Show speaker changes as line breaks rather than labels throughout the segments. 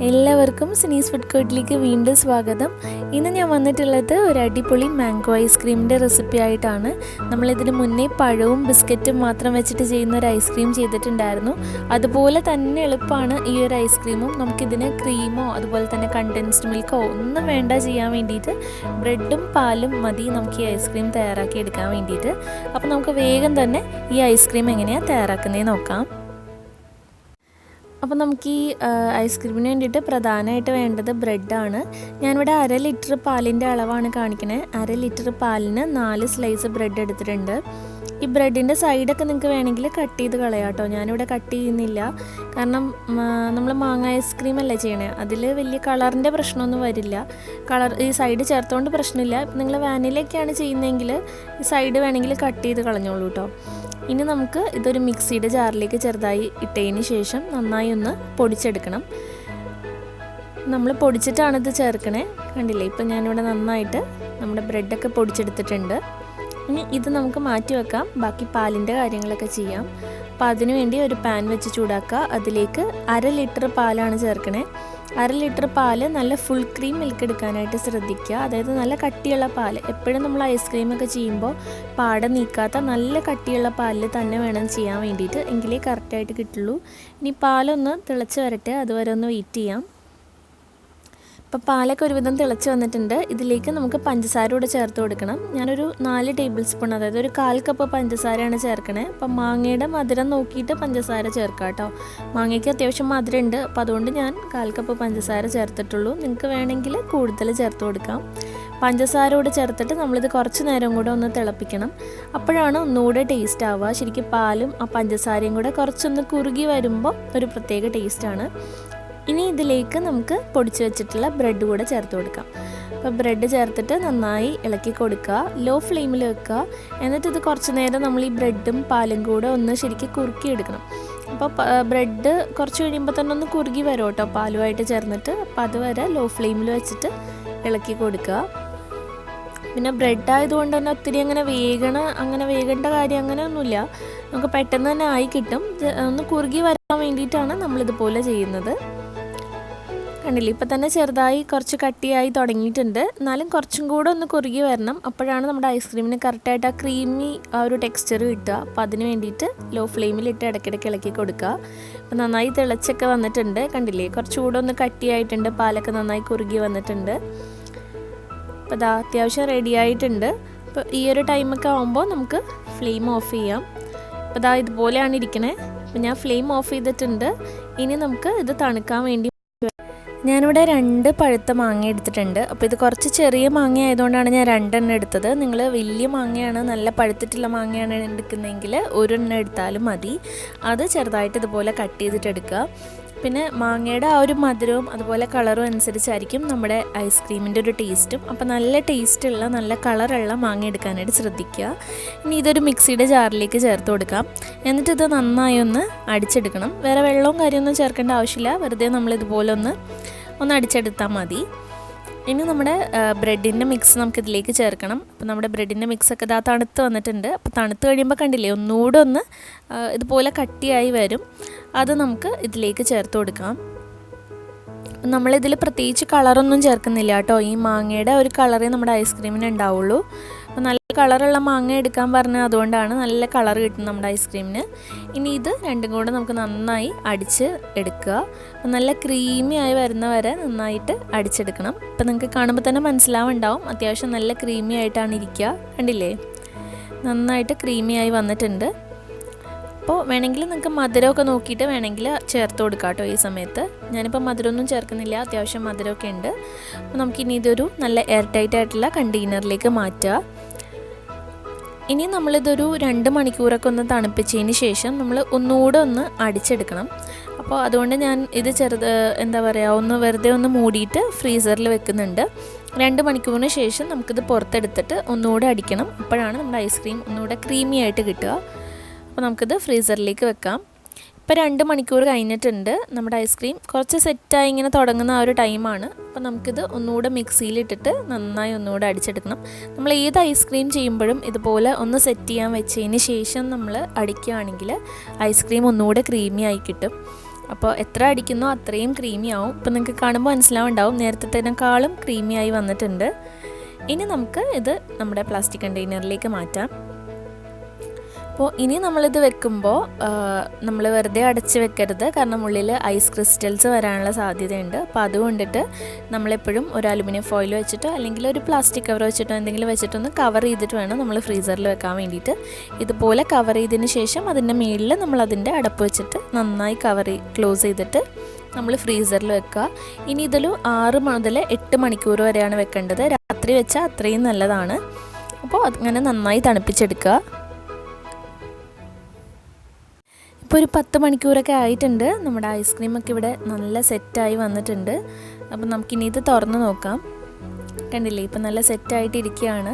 എല്ലാവർക്കും സിനീസ് ഫുഡ് കോർട്ടിലേക്ക് വീണ്ടും സ്വാഗതം. ഇന്ന് ഞാൻ വന്നിട്ടുള്ളത് ഒരു അടിപൊളി മാംഗോ ഐസ്ക്രീമിൻ്റെ റെസിപ്പി ആയിട്ടാണ്. നമ്മളിതിന് മുന്നേ പഴവും ബിസ്ക്കറ്റും മാത്രം വെച്ചിട്ട് ചെയ്യുന്ന ഒരു ഐസ്ക്രീം ചെയ്തിട്ടുണ്ടായിരുന്നു. അതുപോലെ തന്നെ എളുപ്പമാണ് ഈ ഒരു ഐസ്ക്രീമും. നമുക്കിതിന് ക്രീമോ അതുപോലെ തന്നെ കണ്ടൻസ്ഡ് മിൽക്കോ ഒന്നും വേണ്ട ചെയ്യാൻ വേണ്ടിയിട്ട്. ബ്രെഡും പാലും മതി നമുക്ക് ഈ ഐസ്ക്രീം തയ്യാറാക്കി എടുക്കാൻ വേണ്ടിയിട്ട്. അപ്പോൾ നമുക്ക് വേഗം തന്നെ ഈ ഐസ്ക്രീം എങ്ങനെയാണ് തയ്യാറാക്കുന്നതെന്ന് നോക്കാം. അപ്പോൾ നമുക്ക് ഈ ഐസ്ക്രീമിന് വേണ്ടിയിട്ട് പ്രധാനമായിട്ട് വേണ്ടത് ബ്രെഡാണ്. ഞാനിവിടെ 1/2 ലിറ്റർ പാലിൻ്റെ അളവാണ് കാണിക്കുന്നത്. 1/2 ലിറ്റർ പാലിന് 4 സ്ലൈസ് ബ്രെഡ് എടുത്തിട്ടുണ്ട്. ഈ ബ്രെഡിൻ്റെ സൈഡൊക്കെ നിങ്ങൾക്ക് വേണമെങ്കിൽ കട്ട് ചെയ്ത് കളയാം കേട്ടോ. ഞാനിവിടെ കട്ട് ചെയ്യുന്നില്ല, കാരണം നമ്മൾ മാങ്ങ ഐസ്ക്രീം അല്ലേ ചെയ്യണേ, അതിൽ വലിയ കളറിൻ്റെ പ്രശ്നമൊന്നും വരില്ല. ഈ സൈഡ് ചേർത്തുകൊണ്ട് പ്രശ്നമില്ല. നിങ്ങൾ വാനിലയൊക്കെയാണ് ചെയ്യുന്നതെങ്കിൽ ഈ സൈഡ് വേണമെങ്കിൽ കട്ട് ചെയ്ത് കളഞ്ഞോളൂ കേട്ടോ. ഇനി നമുക്ക് ഇതൊരു മിക്സിയുടെ ജാറിലേക്ക് ചെറുതായി ഇട്ടതിന് ശേഷം നന്നായി ഒന്ന് പൊടിച്ചെടുക്കണം. നമ്മൾ പൊടിച്ചിട്ടാണ് ഇത് ചേർക്കണേ. കണ്ടില്ലേ, ഇപ്പം ഞാനിവിടെ നന്നായിട്ട് നമ്മുടെ ബ്രെഡൊക്കെ പൊടിച്ചെടുത്തിട്ടുണ്ട്. ഇനി ഇത് നമുക്ക് മാറ്റി വെക്കാം, ബാക്കി പാലിൻ്റെ കാര്യങ്ങളൊക്കെ ചെയ്യാം. അപ്പോൾ അതിനു വേണ്ടി ഒരു പാൻ വെച്ച് ചൂടാക്കുക. അതിലേക്ക് 1/2 ലിറ്റർ പാലാണ് ചേർക്കണേ. 1/2 ലിറ്റർ പാല് നല്ല ഫുൾ ക്രീം മിൽക്ക് എടുക്കാനായിട്ട് ശ്രദ്ധിക്കുക. അതായത് നല്ല കട്ടിയുള്ള പാല്. എപ്പോഴും നമ്മൾ ഐസ്ക്രീമൊക്കെ ചെയ്യുമ്പോൾ പാട നീക്കാത്ത നല്ല കട്ടിയുള്ള പാലിൽ തന്നെ വേണം ചെയ്യാൻ വേണ്ടിയിട്ട്, എങ്കിലേ കറക്റ്റായിട്ട് കിട്ടുള്ളൂ. ഇനി പാലൊന്ന് തിളച്ച് വരട്ടെ, അതുവരെ ഒന്ന് വെയിറ്റ് ചെയ്യാം. ഇപ്പോൾ പാലൊക്കെ ഒരുവിധം തിളച്ച് വന്നിട്ടുണ്ട്. ഇതിലേക്ക് നമുക്ക് പഞ്ചസാര കൂടെ ചേർത്ത് കൊടുക്കണം. ഞാനൊരു 4 ടേബിൾ സ്പൂൺ, അതായത് ഒരു 1/4 കപ്പ് പഞ്ചസാരയാണ് ചേർക്കണേ. അപ്പം മാങ്ങയുടെ മധുരം നോക്കിയിട്ട് പഞ്ചസാര ചേർക്കാം കേട്ടോ. മാങ്ങയ്ക്ക് അത്യാവശ്യം മധുരം ഉണ്ട്, അപ്പോൾ അതുകൊണ്ട് ഞാൻ 1/4 കപ്പ് പഞ്ചസാര ചേർത്തിട്ടുള്ളൂ. നിങ്ങൾക്ക് വേണമെങ്കിൽ കൂടുതൽ ചേർത്ത് കൊടുക്കാം. പഞ്ചസാര കൂടെ ചേർത്തിട്ട് നമ്മളിത് കുറച്ച് നേരം കൂടെ ഒന്ന് തിളപ്പിക്കണം. അപ്പോഴാണ് ഒന്നുകൂടെ ടേസ്റ്റ് ആവുക. ശരിക്കും പാലും ആ പഞ്ചസാരയും കൂടെ കുറച്ചൊന്ന് കുറുകി വരുമ്പോൾ ഒരു പ്രത്യേക ടേസ്റ്റാണ്. ഇനി ഇതിലേക്ക് നമുക്ക് പൊടിച്ച് വെച്ചിട്ടുള്ള ബ്രെഡ് കൂടെ ചേർത്ത് കൊടുക്കാം. അപ്പോൾ ബ്രെഡ് ചേർത്തിട്ട് നന്നായി ഇളക്കി കൊടുക്കുക, ലോ ഫ്ലെയിമിൽ വെക്കുക. എന്നിട്ട് ഇത് കുറച്ച് നേരം നമ്മൾ ഈ ബ്രെഡും പാലും കൂടെ ഒന്ന് ശരിക്കും കുറുക്കിയെടുക്കണം. അപ്പോൾ ബ്രെഡ് കുറച്ച് കഴിയുമ്പോൾ തന്നെ ഒന്ന് കുറുകി വരും കേട്ടോ പാലുമായിട്ട് ചേർന്നിട്ട്. അപ്പോൾ അതുവരെ ലോ ഫ്ലെയിമിൽ വെച്ചിട്ട് ഇളക്കി കൊടുക്കുക. പിന്നെ ബ്രെഡ് ആയതുകൊണ്ട് തന്നെ ഒത്തിരി അങ്ങനെ വേകേണ്ട കാര്യം അങ്ങനെ ഒന്നുമില്ല. നമുക്ക് പെട്ടെന്ന് തന്നെ ആയി കിട്ടും. ഒന്ന് കുറുകി വരാൻ വേണ്ടിയിട്ടാണ് നമ്മളിതുപോലെ ചെയ്യുന്നത്. കണ്ടില്ലേ, ഇപ്പം തന്നെ ചെറുതായി കുറച്ച് കട്ടിയായി തുടങ്ങിയിട്ടുണ്ട്. എന്നാലും കുറച്ചും കൂടെ ഒന്ന് കുറുകി വരണം. അപ്പോഴാണ് നമ്മുടെ ഐസ്ക്രീമിന് കറക്റ്റായിട്ട് ആ ക്രീമി ആ ഒരു ടെക്സ്ചർ കിട്ടുക. അപ്പോൾ അതിന് വേണ്ടിയിട്ട് ലോ ഫ്ലെയിമിലിട്ട് ഇടയ്ക്കിടയ്ക്ക് ഇളക്കി കൊടുക്കുക. അപ്പോൾ നന്നായി തിളച്ചൊക്കെ വന്നിട്ടുണ്ട്. കണ്ടില്ലേ, കുറച്ചുകൂടെ ഒന്ന് കട്ടിയായിട്ടുണ്ട്. പാലൊക്കെ നന്നായി കുറുകി വന്നിട്ടുണ്ട്. അപ്പോൾ അത് അത്യാവശ്യം റെഡി ആയിട്ടുണ്ട്. അപ്പോൾ ഈ ഒരു ടൈമൊക്കെ ആകുമ്പോൾ നമുക്ക് ഫ്ലെയിം ഓഫ് ചെയ്യാം. അപ്പോൾ ഇതാ ഇതുപോലെയാണ് ഇരിക്കണേ. അപ്പോൾ ഞാൻ ഫ്ലെയിം ഓഫ് ചെയ്തിട്ടുണ്ട്. ഇനി നമുക്ക് ഇത് തണുക്കാൻ വേണ്ടി ഞാനിവിടെ 2 പഴുത്ത മാങ്ങ എടുത്തിട്ടുണ്ട്. അപ്പോൾ ഇത് കുറച്ച് ചെറിയ മാങ്ങ ആയതുകൊണ്ടാണ് ഞാൻ 2 എണ്ണം എടുത്തത്. നിങ്ങൾ വലിയ മാങ്ങയാണ്, നല്ല പഴുത്തിട്ടുള്ള മാങ്ങയാണ് എടുക്കുന്നതെങ്കിൽ 1 എണ്ണം എടുത്താലും മതി. അത് ചെറുതായിട്ട് ഇതുപോലെ കട്ട് ചെയ്തിട്ട് എടുക്കുക. പിന്നെ മാങ്ങയുടെ ആ ഒരു മധുരവും അതുപോലെ കളറും അനുസരിച്ചായിരിക്കും നമ്മുടെ ഐസ്ക്രീമിൻ്റെ ഒരു ടേസ്റ്റും. അപ്പോൾ നല്ല ടേസ്റ്റുള്ള നല്ല കളറുള്ള മാങ്ങ എടുക്കാനായിട്ട് ശ്രദ്ധിക്കുക. ഇനി ഇതൊരു മിക്സിയുടെ ജാറിലേക്ക് ചേർത്ത് കൊടുക്കാം. എന്നിട്ട് ഇത് നന്നായി ഒന്ന് അടിച്ചെടുക്കണം. വേറെ വെള്ളവും കാര്യമൊന്നും ചേർക്കേണ്ട ആവശ്യമില്ല. വെറുതെ നമ്മളിതുപോലെ ഒന്ന് അടിച്ചെടുത്താൽ മതി. ഇനി നമ്മുടെ ബ്രെഡിൻ്റെ മിക്സ് നമുക്കിതിലേക്ക് ചേർക്കണം. അപ്പോൾ നമ്മുടെ ബ്രെഡിൻ്റെ മിക്സൊക്കെ ഇതാ തണുത്ത് വന്നിട്ടുണ്ട്. അപ്പോൾ തണുത്ത് കഴിയുമ്പോൾ കണ്ടില്ലേ, ഒന്നുകൂടെ ഒന്ന് ഇതുപോലെ കട്ടിയായി വരും. അത് നമുക്ക് ഇതിലേക്ക് ചേർത്ത് കൊടുക്കാം. നമ്മളിതിൽ പ്രത്യേകിച്ച് കളറൊന്നും ചേർക്കുന്നില്ല കേട്ടോ. ഈ മാങ്ങയുടെ ഒരു കളറേ നമ്മുടെ ഐസ്ക്രീമിന് ഉണ്ടാവുള്ളൂ. അപ്പോൾ നല്ല കളറുള്ള മാങ്ങ എടുക്കാൻ പറഞ്ഞത് അതുകൊണ്ടാണ്. നല്ല കളർ കിട്ടും നമ്മുടെ ഐസ്ക്രീമിന്. ഇനി ഇത് രണ്ടും കൂടെ നമുക്ക് നന്നായി അടിച്ച് എടുക്കുക. അപ്പോൾ നല്ല ക്രീമി ആയി വരുന്ന വരെ നന്നായിട്ട് അടിച്ചെടുക്കണം. അപ്പോൾ നിങ്ങൾക്ക് കാണുമ്പോൾ തന്നെ മനസ്സിലാവുണ്ടാവും, അത്യാവശ്യം നല്ല ക്രീമി ആയിട്ടാണ് ഇരിക്കുക. കണ്ടില്ലേ, നന്നായിട്ട് ക്രീമി ആയി വന്നിട്ടുണ്ട്. അപ്പോൾ വേണമെങ്കിൽ നിങ്ങൾക്ക് മധുരമൊക്കെ നോക്കിയിട്ട് വേണമെങ്കിൽ ചേർത്ത് കൊടുക്കാം കേട്ടോ. ഈ സമയത്ത് ഞാനിപ്പോൾ മധുരമൊന്നും ചേർക്കുന്നില്ല, അത്യാവശ്യം മധുരമൊക്കെ ഉണ്ട്. അപ്പോൾ നമുക്കിനി ഇതൊരു നല്ല എയർ ടൈറ്റ് ആയിട്ടുള്ള കണ്ടെയ്നറിലേക്ക് മാറ്റുക. ഇനി നമ്മളിതൊരു 2 മണിക്കൂറൊക്കെ ഒന്ന് തണുപ്പിച്ചതിന് ശേഷം നമ്മൾ ഒന്നുകൂടെ ഒന്ന് അടിച്ചെടുക്കണം. അപ്പോൾ അതുകൊണ്ട് ഞാൻ ഇത് ഒന്ന് വെറുതെ ഒന്ന് മൂടിയിട്ട് ഫ്രീസറിൽ വെക്കുന്നുണ്ട്. 2 മണിക്കൂറിന് ശേഷം നമുക്കിത് പുറത്തെടുത്തിട്ട് ഒന്നുകൂടെ അടിക്കണം. അപ്പോഴാണ് നമ്മുടെ ഐസ്ക്രീം ഒന്നുകൂടെ ക്രീമി ആയിട്ട് കിട്ടുക. അപ്പോൾ നമുക്കിത് ഫ്രീസറിലേക്ക് വെക്കാം. ഇപ്പോൾ 2 മണിക്കൂർ കഴിഞ്ഞിട്ടുണ്ട്. നമ്മുടെ ഐസ്ക്രീം കുറച്ച് സെറ്റായി ഇങ്ങനെ തുടങ്ങുന്ന ആ ഒരു ടൈമാണ്. അപ്പോൾ നമുക്കിത് ഒന്നുകൂടെ മിക്സിയിലിട്ടിട്ട് നന്നായി ഒന്നുകൂടെ അടിച്ചെടുക്കണം. നമ്മൾ ഏത് ഐസ്ക്രീം ചെയ്യുമ്പോഴും ഇതുപോലെ ഒന്ന് സെറ്റ് ചെയ്യാൻ വെച്ചതിന് ശേഷം നമ്മൾ അടിക്കുകയാണെങ്കിൽ ഐസ്ക്രീം ഒന്നുകൂടെ ക്രീമി ആയി കിട്ടും. അപ്പോൾ എത്ര അടിക്കുന്നോ അത്രയും ക്രീമി ആവും. ഇപ്പോൾ നിങ്ങൾക്ക് കാണുമ്പോൾ മനസ്സിലാവുണ്ടാവും നേരത്തേക്കാളും ക്രീമി ആയി വന്നിട്ടുണ്ട്. ഇനി നമുക്ക് ഇത് നമ്മുടെ പ്ലാസ്റ്റിക് കണ്ടെയ്നറിലേക്ക് മാറ്റാം. അപ്പോൾ ഇനി നമ്മളിത് വെക്കുമ്പോൾ നമ്മൾ വെറുതെ അടച്ച് വെക്കരുത്, കാരണം ഉള്ളിൽ ഐസ് ക്രിസ്റ്റൽസ് വരാനുള്ള സാധ്യതയുണ്ട്. അപ്പോൾ അതുകൊണ്ടിട്ട് നമ്മളെപ്പോഴും ഒരു അലുമിനിയം ഫോയിൽ വെച്ചിട്ടോ അല്ലെങ്കിൽ ഒരു പ്ലാസ്റ്റിക് കവർ വെച്ചിട്ടോ എന്തെങ്കിലും വെച്ചിട്ടൊന്ന് കവർ ചെയ്തിട്ട് വേണം നമ്മൾ ഫ്രീസറിൽ വെക്കാൻ വേണ്ടിയിട്ട്. ഇതുപോലെ കവർ ചെയ്തതിന് ശേഷം അതിൻ്റെ മുകളിൽ നമ്മളതിൻ്റെ അടപ്പ് വെച്ചിട്ട് നന്നായി ക്ലോസ് ചെയ്തിട്ട് നമ്മൾ ഫ്രീസറിൽ വെക്കുക. ഇനി ഇതിൽ 6 മുതൽ 8 മണിക്കൂർ വരെയാണ് വെക്കേണ്ടത്. രാത്രി വെച്ചാൽ അത്രയും നല്ലതാണ്. അപ്പോൾ അങ്ങനെ നന്നായി തണുപ്പിച്ചെടുക്കുക. ഇപ്പോൾ ഒരു 10 മണിക്കൂറൊക്കെ ആയിട്ടുണ്ട്. നമ്മുടെ ഐസ്ക്രീമൊക്കെ ഇവിടെ നല്ല സെറ്റായി വന്നിട്ടുണ്ട്. അപ്പോൾ നമുക്കിനി ഇത് തുറന്ന് നോക്കാം. കണ്ടില്ലേ, ഇപ്പോൾ നല്ല സെറ്റായിട്ട് ഇരിക്കുകയാണ്.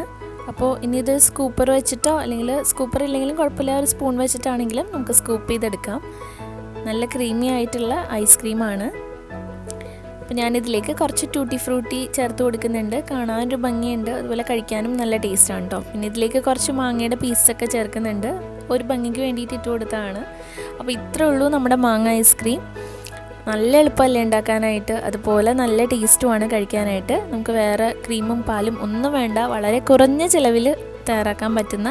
അപ്പോൾ ഇനി ഇത് സ്കൂപ്പർ വെച്ചിട്ടോ അല്ലെങ്കിൽ സ്കൂപ്പർ ഇല്ലെങ്കിലും കുഴപ്പമില്ല, ഒരു സ്പൂൺ വെച്ചിട്ടാണെങ്കിലും നമുക്ക് സ്കൂപ്പ് ചെയ്തെടുക്കാം. നല്ല ക്രീമി ആയിട്ടുള്ള ഐസ്ക്രീമാണ്. അപ്പോൾ ഞാനിതിലേക്ക് കുറച്ച് ടൂട്ടി ഫ്രൂട്ടി ചേർത്ത് കൊടുക്കുന്നുണ്ട്. കാണാനൊരു ഭംഗിയുണ്ട്, അതുപോലെ കഴിക്കാനും നല്ല ടേസ്റ്റാണ് കേട്ടോ. പിന്നെ ഇതിലേക്ക് കുറച്ച് മാങ്ങയുടെ പീസൊക്കെ ചേർക്കുന്നുണ്ട്, ഒരു ഭംഗിക്ക് വേണ്ടിയിട്ട് ഇട്ട് കൊടുത്തതാണ്. അപ്പോൾ ഇത്രേ ഉള്ളൂ നമ്മുടെ മാങ്ങ ഐസ്ക്രീം. നല്ല എളുപ്പമല്ലേ ഉണ്ടാക്കാനായിട്ട്, അതുപോലെ നല്ല ടേസ്റ്റുമാണ് കഴിക്കാനായിട്ട്. നമുക്ക് വേറെ ക്രീമും പാലും ഒന്നും വേണ്ട, വളരെ കുറഞ്ഞ ചിലവിൽ തയ്യാറാക്കാൻ പറ്റുന്ന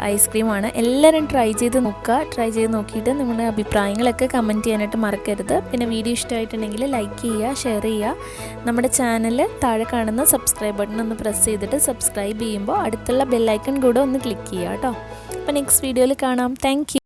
ഐസ്ക്രീമാണ്. എല്ലാവരും ട്രൈ ചെയ്ത് നോക്കുക. ട്രൈ ചെയ്ത് നോക്കിയിട്ട് നിങ്ങളുടെ അഭിപ്രായങ്ങളൊക്കെ കമൻറ്റ് ചെയ്യാനായിട്ട് മറക്കരുത്. പിന്നെ വീഡിയോ ഇഷ്ടമായിട്ടുണ്ടെങ്കിൽ ലൈക്ക് ചെയ്യുക, ഷെയർ ചെയ്യുക. നമ്മുടെ ചാനൽ താഴെ കാണുന്ന സബ്സ്ക്രൈബ് ബട്ടൺ ഒന്ന് പ്രസ് ചെയ്തിട്ട് സബ്സ്ക്രൈബ് ചെയ്യുമ്പോൾ അടുത്തുള്ള ബെല്ലൈക്കൺ കൂടെ ഒന്ന് ക്ലിക്ക് ചെയ്യുക കേട്ടോ. അപ്പോൾ നെക്സ്റ്റ് വീഡിയോയിൽ കാണാം. Thank you.